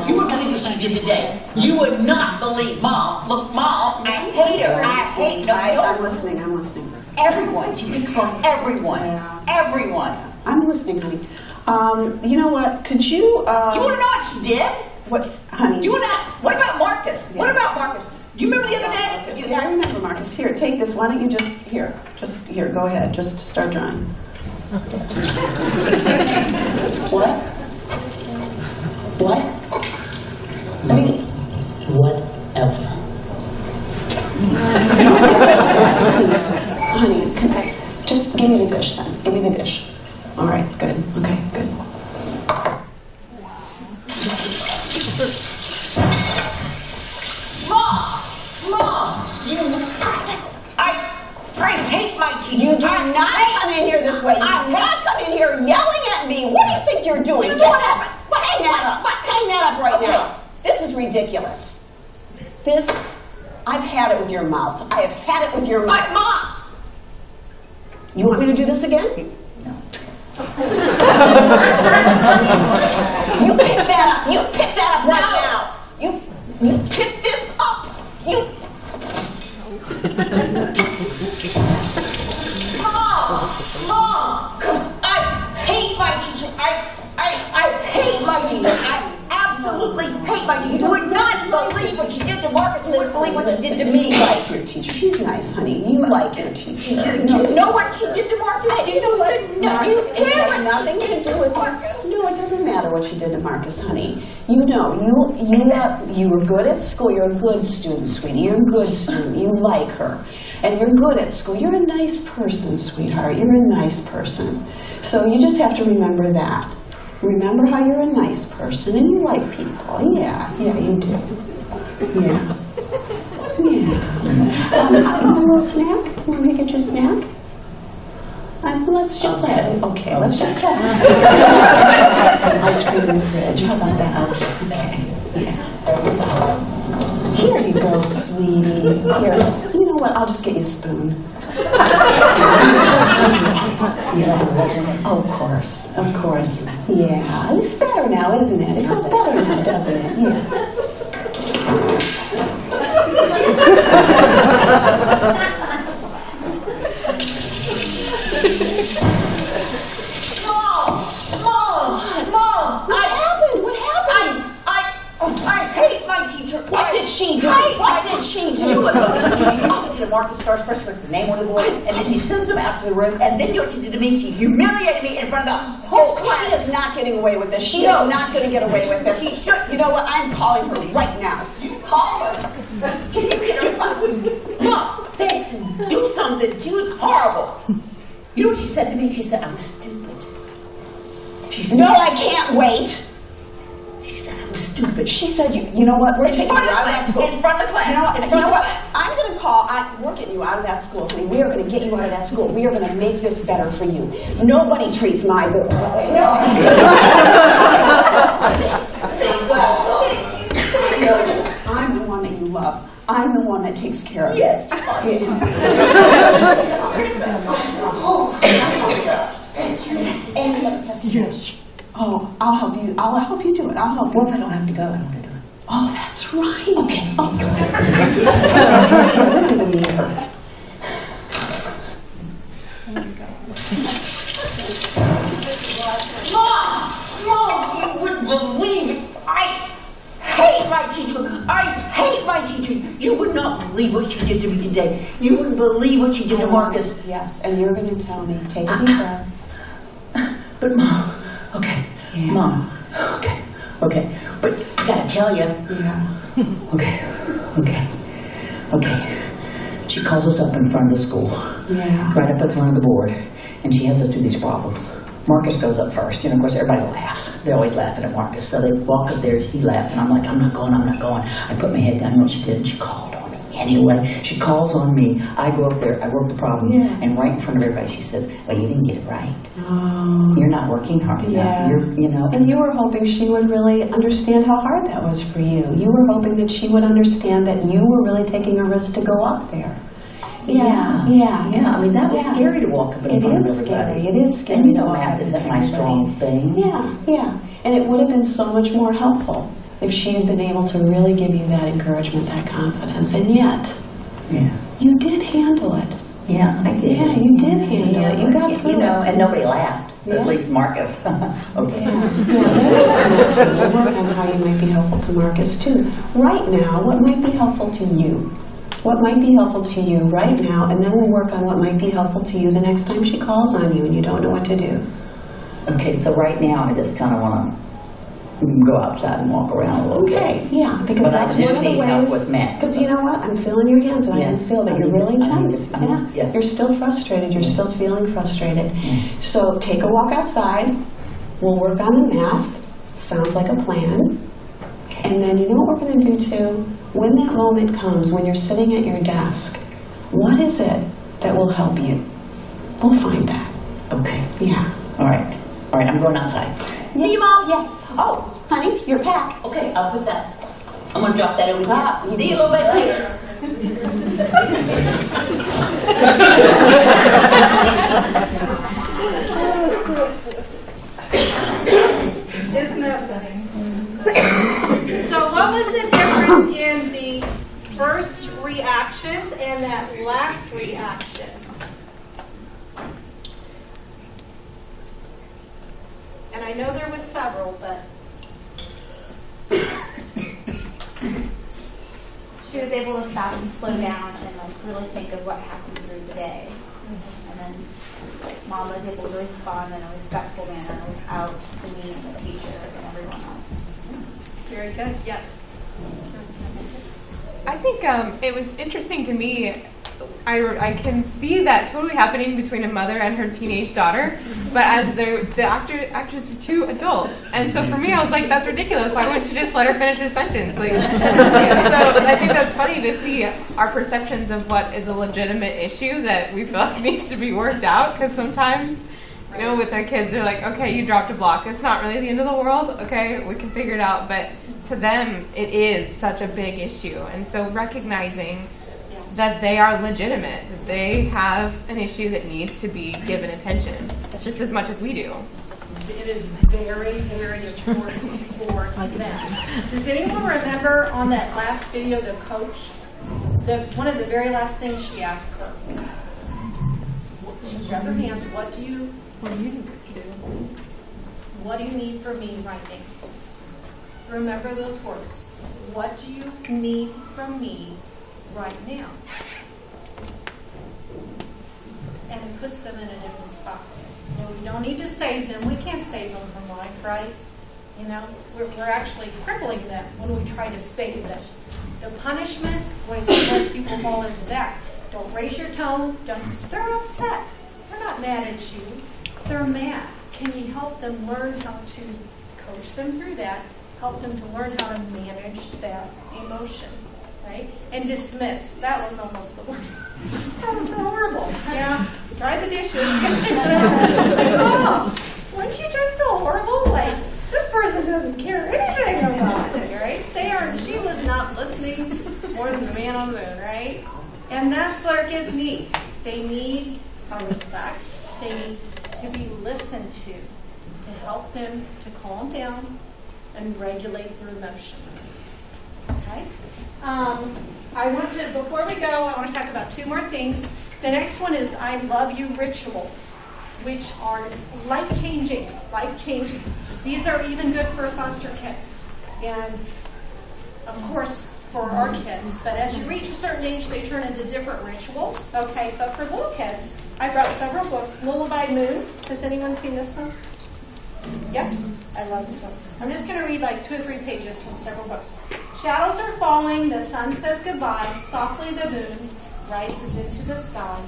Speaker 8: You wouldn't believe what she did today. You would not believe, Mom. Look, Mom, I hate her.
Speaker 3: I'm listening.
Speaker 8: Everyone. She picks on everyone.
Speaker 3: Yeah.
Speaker 8: Everyone.
Speaker 3: I'm listening, honey. You know what? Could you?
Speaker 8: You want to know what she did?
Speaker 3: What, honey?
Speaker 8: Do you want to? What about Marcus? Yeah. What about Marcus? Do you remember the other day?
Speaker 3: Yeah, I remember Marcus. Here, take this. Why don't you just here? Go ahead. Just start drawing. What? What? I mean,
Speaker 8: whatever.
Speaker 3: honey, can I just give me the dish then? Give me the dish. All right, good. Okay, good.
Speaker 8: Mom, I hate my teacher.
Speaker 3: You do not come in here this way. You do not come in here yelling at me. What do you think you're doing?
Speaker 8: You know what happened? What
Speaker 3: Hang that up. Hang that up right now. This is ridiculous. I've had it with your mouth. I have had it with your mouth.
Speaker 8: Mom!
Speaker 3: You want me to do this again?
Speaker 8: No.
Speaker 3: You pick that up. You pick that up right now. You pick this up.
Speaker 8: Mom! I hate my teacher. I hate my teacher. I absolutely hate my teacher. You would not believe what she did to Marcus. You wouldn't believe what she did to me.
Speaker 3: You like your teacher. She's nice, honey. You like your teacher.
Speaker 8: Do you know what she did to Marcus? Do you know what? No, you
Speaker 3: It
Speaker 8: care
Speaker 3: has
Speaker 8: what
Speaker 3: nothing
Speaker 8: she
Speaker 3: to
Speaker 8: did
Speaker 3: do with
Speaker 8: Marcus.
Speaker 3: No, it doesn't matter what she did to Marcus, honey. You know, you were good at school. You're a good student, sweetie. You're a good student. You like her. And you're good at school. You're a nice person, sweetheart. You're a nice person. So you just have to remember that. Remember how you're a nice person and you like people. Yeah, you do. Yeah. Yeah. A little snack? You want me to get you a snack? Let's just okay, let's just have some ice cream in the fridge. How about that? Okay. Yeah. Here you go, sweetie. Here, you know what? I'll just get you a spoon. Yeah. Of course. Yeah. It's better now, isn't it? It feels better now, doesn't it? Yeah.
Speaker 8: Mom!
Speaker 3: What happened?
Speaker 8: I hate my teacher.
Speaker 3: What did she do? What did she do?
Speaker 8: You would believe what she did. She did to Marcus first with the name on the board, and then she sends him out to the room, and then you know what she did to me? She humiliated me in front of the whole class.
Speaker 3: She is not getting away with this. She is not going to get away with this.
Speaker 8: She should.
Speaker 3: You know what? I'm calling her right now.
Speaker 8: You call her? Can you get your Mom, do something. She was horrible. You know what she said to me? She said, I was stupid. She said,
Speaker 3: No, I can't wait.
Speaker 8: She said I was stupid.
Speaker 3: She said, you know what? We're taking you out of that school.
Speaker 8: In front of the class.
Speaker 3: You know what?
Speaker 8: In front of the class.
Speaker 3: I'm going to call. We're getting you out of that school, honey. We are going to get you out of that school. We are going to make this better for you. Nobody treats my girl. I'm the one that you love. I'm the one that takes care of you.
Speaker 8: Yes. And you have a test.
Speaker 3: Yes. Oh, I'll help you. I'll help you do it. I'll help you.
Speaker 8: Well, if I don't have to go, I don't have to do it.
Speaker 3: Oh, that's right.
Speaker 8: Okay.
Speaker 3: Oh. We're going to meet her.
Speaker 8: Mom, you wouldn't believe it. I hate my teacher. I hate my teacher. You would not believe what she did to me today. You wouldn't believe what she did to Marcus.
Speaker 3: Yes, and you're going to tell me. Take a deep breath.
Speaker 8: But Mom, okay.
Speaker 3: Yeah.
Speaker 8: Mom, okay. But I gotta tell you.
Speaker 3: Yeah.
Speaker 8: Okay. She calls us up in front of the school.
Speaker 3: Yeah.
Speaker 8: Right up in front of the board. And she has us do these problems. Marcus goes up first. You know, of course, everybody laughs. They're always laughing at Marcus. So they walk up there, he laughed, and I'm like, I'm not going. I put my head down, and what she did, and she called on me. Anyway, she calls on me. I go up there, I work the problem, and right in front of everybody, she says, well, you didn't get it right.
Speaker 3: Oh.
Speaker 8: You're not working hard enough.
Speaker 3: Yeah.
Speaker 8: And
Speaker 3: you were hoping she would really understand how hard that was for you. You were hoping that she would understand that you were really taking a risk to go up there. Yeah.
Speaker 8: I mean, that was scary to walk up in front of everybody.
Speaker 3: It is scary.
Speaker 8: And you know, math isn't my strong thing.
Speaker 3: Yeah. And it would have been so much more helpful if she had been able to really give you that encouragement, that confidence. And yet, you did handle it.
Speaker 8: Yeah, I did.
Speaker 3: Yeah, you did handle it. You got through it.
Speaker 8: And nobody laughed. At least Marcus. Okay.
Speaker 3: We'll work on how you might be helpful to Marcus, too. Right now, what might be helpful to you? What might be helpful to you right now, and then we'll work on what might be helpful to you the next time she calls on you and you don't know what to do.
Speaker 8: Okay, so right now I just kind of want to go outside and walk around a little bit.
Speaker 3: Okay, yeah, because
Speaker 8: But
Speaker 3: that's
Speaker 8: I do
Speaker 3: one of the
Speaker 8: need help
Speaker 3: ways.
Speaker 8: with math.
Speaker 3: Because you know what? I'm feeling your hands, and I can feel that you're really tense.
Speaker 8: Yeah.
Speaker 3: You're still frustrated. You're still feeling frustrated. So take a walk outside. We'll work on the math. Sounds like a plan. And then you know what we're going to do too? When that moment comes, when you're sitting at your desk, what is it that will help you? We'll find that.
Speaker 8: Okay.
Speaker 3: Yeah.
Speaker 8: All right, I'm going outside.
Speaker 1: See you, Mom.
Speaker 3: Yeah. Oh, honey, your pack.
Speaker 8: Okay, I'll put that. I'm gonna drop that over here.
Speaker 1: See you a little bit later.
Speaker 2: Isn't that funny? So what was the difference in the first reactions and that last reaction? And I know there was several, but
Speaker 9: she was able to stop and slow down and like really think of what happened through the day. And then Mom was able to respond in a respectful manner without demeaning the teacher and everyone else.
Speaker 2: very good. Yes.
Speaker 10: I think it was interesting to me. I can see that totally happening between a mother and her teenage daughter, but as the actors were two adults, and so for me, I was like, that's ridiculous. Why wouldn't you just let her finish her sentence? Like, so I think that's funny to see our perceptions of what is a legitimate issue that we feel like needs to be worked out, because sometimes, you know, with our kids, they're like, okay, you dropped a block. It's not really the end of the world. Okay, we can figure it out. But to them, it is such a big issue, and so recognizing that they are legitimate, that they have an issue that needs to be given attention just as much as we do.
Speaker 2: It is very, very important for them. Does anyone remember on that last video, the coach, one of the very last things she asked her? She grabbed her hands, what do you need from me right now? Remember those words. What do you need from me right now? And it puts them in a different spot. You know, we don't need to save them. We can't save them from life, right? You know, we're actually crippling them when we try to save them. The punishment, when sometimes people fall into that, don't raise your tone. They're upset. They're not mad at you. They're mad. Can you help them learn how to coach them through that, help them to learn how to manage that emotion? Right? And dismiss. That was almost the worst. That was horrible. Yeah. Dry the dishes. Oh, wouldn't you just feel horrible? Like, this person doesn't care anything about it, right? She was not listening more than the man on the moon, right? And that's what our kids need. They need our respect. They need to be listened to help them to calm down and regulate their emotions. Okay? Before we go, I want to talk about two more things. The next one is I love you rituals, which are life-changing. These are even good for foster kids. And, of course, for our kids. But as you reach a certain age, they turn into different rituals. Okay, but for little kids, I brought several books. Lullaby Moon. Has anyone seen this one? Yes? I love this one. I'm just going to read like 2 or 3 pages from several books. Shadows are falling, the sun says goodbye, softly the moon rises into the sky.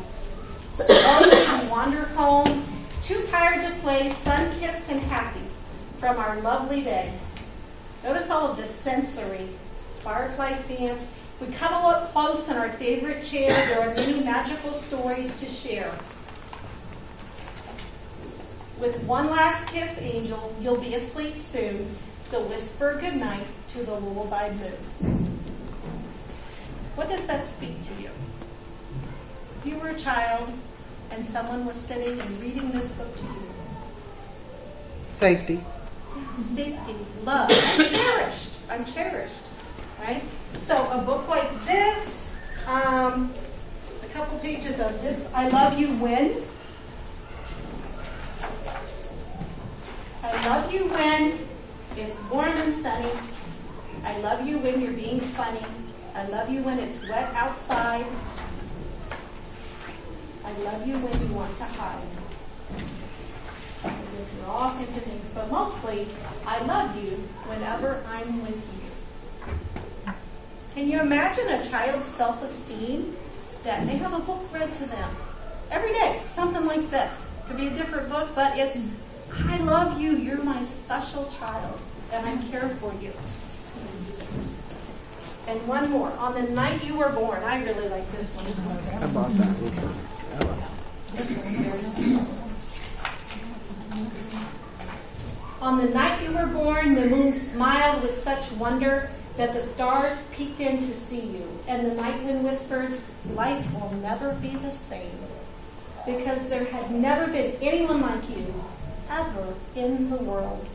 Speaker 2: Slowly we wander home, too tired to play, sun-kissed and happy from our lovely day. Notice all of this sensory. Fireflies dance. We cuddle up close in our favorite chair. There are many magical stories to share. With one last kiss, angel, you'll be asleep soon, so whisper goodnight to the lullaby moon. What does that speak to you? If you were a child and someone was sitting and reading this book to you.
Speaker 11: Safety.
Speaker 2: Safety, love, I'm cherished, right? So a book like this, a couple pages of this, I love you when. I love you when it's warm and sunny. I love you when you're being funny. I love you when it's wet outside. I love you when you want to hide. There are all kinds of things, but mostly, I love you whenever I'm with you. Can you imagine a child's self-esteem that they have a book read to them every day, something like this? Could be a different book, but it's I love you, you're my special child, and I care for you. And one more. On the night you were born. I really like this one.
Speaker 11: How about that?
Speaker 2: This one's very special. On the night you were born, the moon smiled with such wonder that the stars peeked in to see you. And the night wind whispered, life will never be the same. Because there had never been anyone like you ever in the world.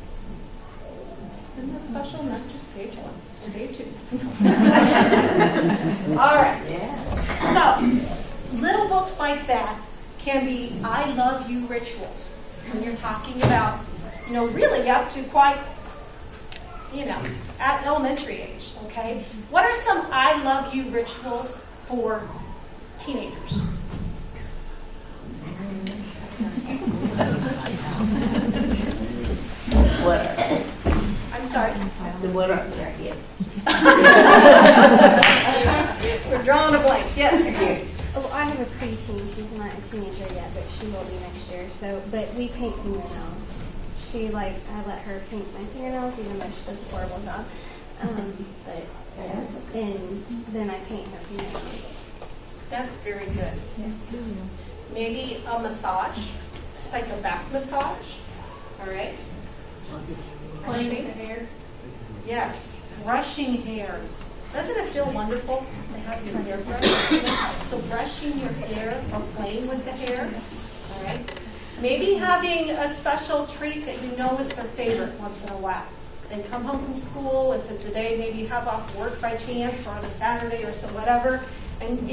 Speaker 2: Isn't that special? And that's just page 1. Stay tuned. All right. So, little books like that can be I love you rituals. When you're talking about, really up to quite, at elementary age, okay? What are some I love you rituals for teenagers? I'm sorry? We're drawing a blank, yes.
Speaker 4: Oh, I have a preteen. She's not a teenager yet, but she will be next year. But we paint fingernails. I let her paint my fingernails, even though she does a horrible job. And then I paint her fingernails.
Speaker 2: That's very good. Yeah. Maybe a massage, just like a back massage. All right. Cleaning hair. Yes. Brushing hair. Doesn't it feel wonderful to have your hair brushed? So brushing your hair or playing with the hair. All right. Maybe having a special treat that you know is their favorite once in a while. They come home from school, if it's a day maybe you have off work by chance or on a Saturday or some whatever, and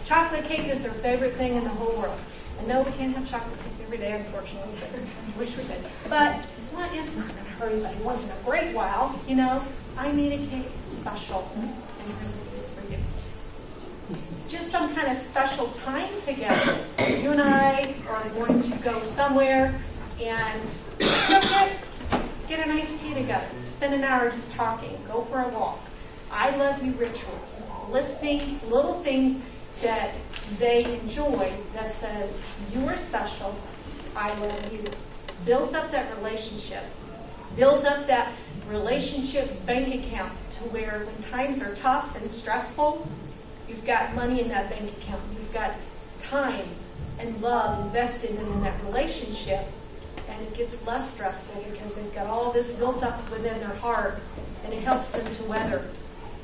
Speaker 2: chocolate cake is their favorite thing in the whole world. And no, we can't have chocolate cake every day, unfortunately, but I wish we could. But what is not going to hurt anybody once in a great while, I made a cake special, and here's a piece for you. Just some kind of special time together. You and I are going to go somewhere and get a nice tea together. Spend an hour just talking. Go for a walk. I love you rituals. Listening, little things that they enjoy that says, you're special, I love you. Builds up that relationship. Builds up that relationship bank account to where when times are tough and stressful, you've got money in that bank account. You've got time and love invested in that relationship, and it gets less stressful because they've got all this built up within their heart, and it helps them to weather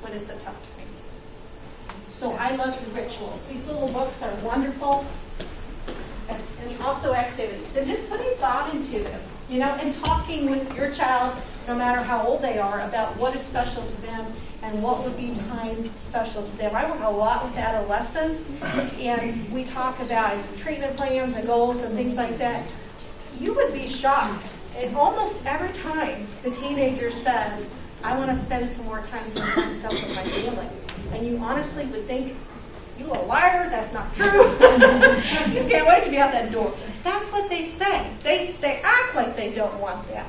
Speaker 2: when it's a tough time. So I love the rituals. These little books are wonderful, and also activities. And just putting thought into them, and talking with your child, no matter how old they are, about what is special to them and what would be time special to them. I work a lot with adolescents, and we talk about treatment plans and goals and things like that. You would be shocked. And almost every time the teenager says, I want to spend some more time doing fun stuff with my family. And you honestly would think, you a liar, that's not true. You can't wait to be out that door. That's what they say. They act like they don't want that.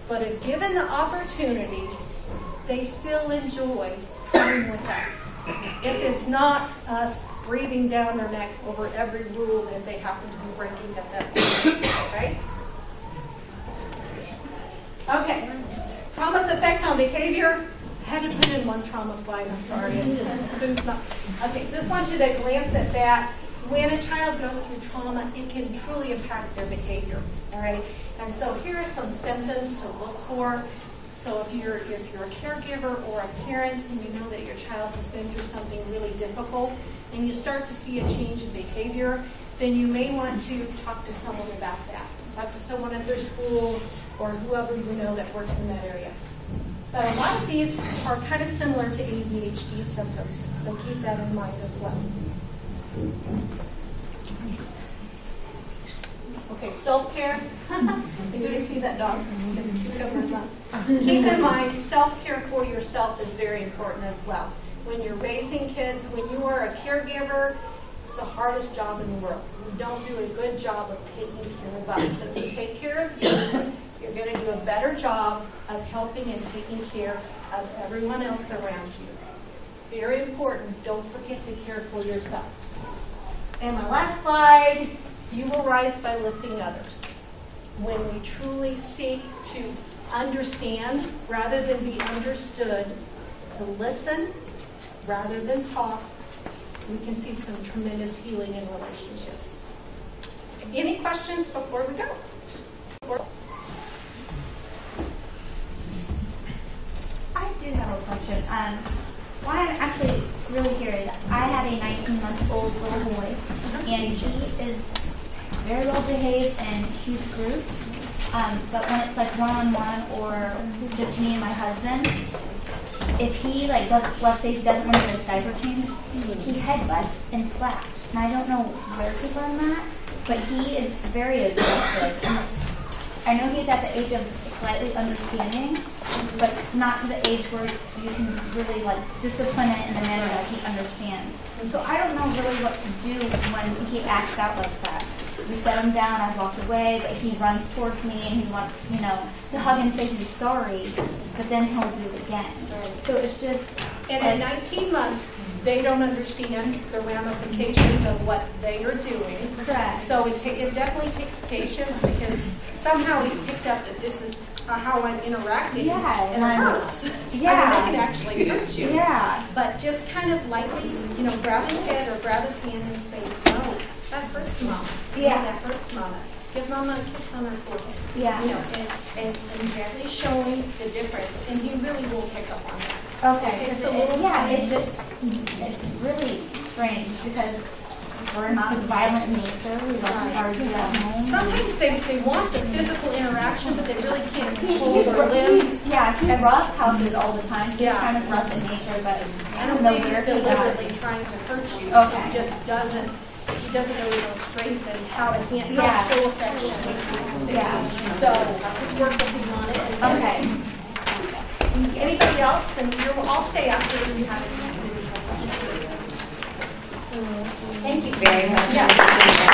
Speaker 2: But if given the opportunity, they still enjoy time with us. If it's not us breathing down their neck over every rule that they happen to be breaking at that point. Okay? Okay. Trauma's effect on behavior. I had to put in one trauma slide, I'm sorry. Okay, just want you to glance at that. When a child goes through trauma, it can truly impact their behavior. All right? And so here are some symptoms to look for. So if you're a caregiver or a parent and you know that your child has been through something really difficult and you start to see a change in behavior, then you may want to talk to someone about that. Talk to someone at their school or whoever you know that works in that area. But a lot of these are kind of similar to ADHD symptoms, so keep that in mind as well. Okay, self-care. Can you see that dog? Keep in mind, self-care for yourself is very important as well. When you're raising kids, when you are a caregiver, it's the hardest job in the world. We don't do a good job of taking care of us. But if we take care of you, you're going to do a better job of helping and taking care of everyone else around you. Very important. Don't forget to care for yourself. And my last slide, you will rise by lifting others. When we truly seek to understand rather than be understood, to listen rather than talk, we can see some tremendous healing in relationships. Any questions before we go?
Speaker 9: and he is very well behaved in huge groups. But when it's like one-on-one or just me and my husband, if he like let's say he doesn't want to get his diaper changed, he headbutts and slaps. And I don't know where he learned that, but he is very aggressive. And I know he's at the age of slightly understanding, but not to the age where you can really like discipline it in a manner that he understands. So I don't know really what to do when he acts out like that. We set him down, I walked away, but he runs towards me and he wants, to hug and say he's sorry, but then he'll do it again. So it's just...
Speaker 2: And at 19 months, they don't understand the ramifications of what they are doing.
Speaker 9: Correct.
Speaker 2: So it definitely takes patience, because somehow he's picked up that this is how I'm interacting, and it hurts.
Speaker 9: Yeah.
Speaker 2: I mean, it can actually hurt you.
Speaker 9: Yeah.
Speaker 2: But just kind of lightly, grab his head or grab his hand and say, no, that hurts, Mama.
Speaker 9: Yeah.
Speaker 2: No, that hurts, Mama. Give Mama a kiss on her forehead.
Speaker 9: Yeah.
Speaker 2: And gently showing the difference, and he really will pick up on that.
Speaker 9: Okay. It's really strange, because we're not violent in nature. We don't argue at home.
Speaker 2: Sometimes they want the physical interaction, but they really can't control their limbs.
Speaker 9: Yeah, he robs houses all the time. So
Speaker 2: Yeah.
Speaker 9: he's kind of rough in nature, but
Speaker 2: I don't think he's deliberately trying to hurt you.
Speaker 9: Okay.
Speaker 2: He just doesn't. He doesn't really know strength and how to handle
Speaker 9: Yeah.
Speaker 2: show affection.
Speaker 9: Yeah.
Speaker 2: So just work with him on it.
Speaker 9: Okay.
Speaker 2: Anybody else? And I'll stay after if you have any individual questions.
Speaker 5: Thank you very much.
Speaker 2: Yes.